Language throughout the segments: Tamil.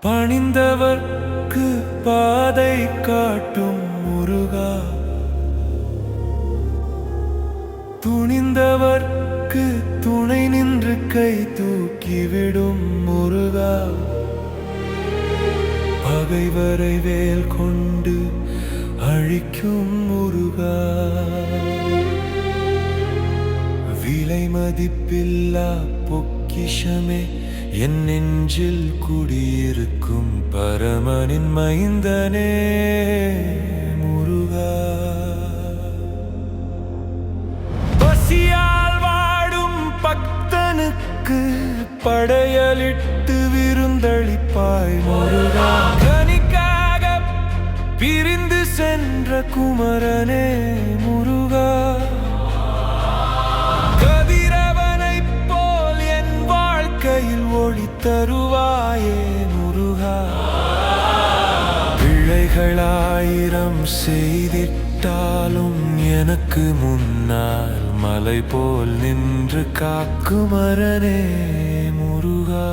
பணிந்தவர்க்கு பாதை காட்டும் முருகா, துணிந்தவர்க்கு துணை நின்று கை தூக்கிவிடும் முருகா, பகைவரை வேல் கொண்டு அழிக்கும் முருகா, விலை மதிப்பில்லா பொக்கிஷமே என் நெஞ்சில் குடியிருக்கும் பரமனின் மைந்தனே முருகா. பசியால் வாடும் பக்தனுக்கு படையலிட்டு விருந்தளிப்பாய் முருகா, கனிக்காக பிரிந்து சென்ற குமரனே முருகா, ஒளி தருவாயே முருகா, பிழைகளாயிரம் செய்திட்டாலும் எனக்கு முன்னால் மலை போல் நின்று காக்குமரனே முருகா.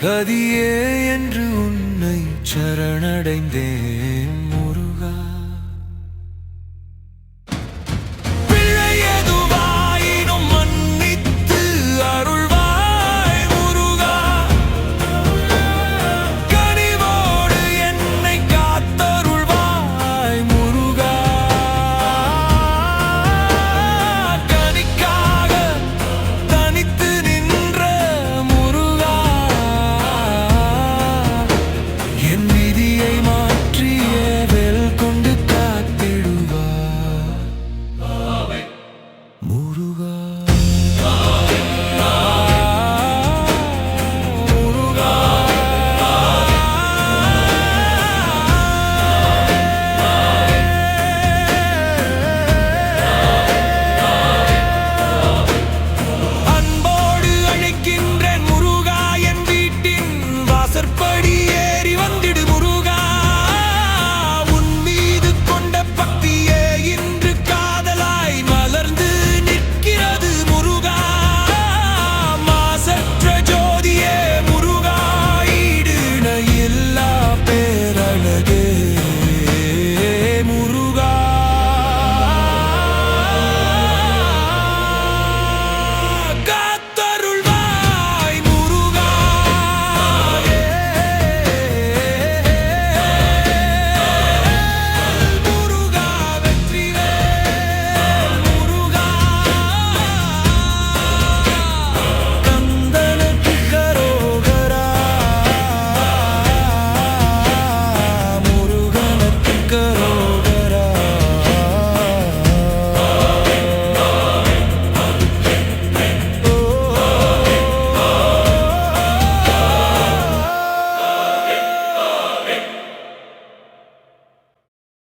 கதியே என்று உன்னை சரணடைந்தேன்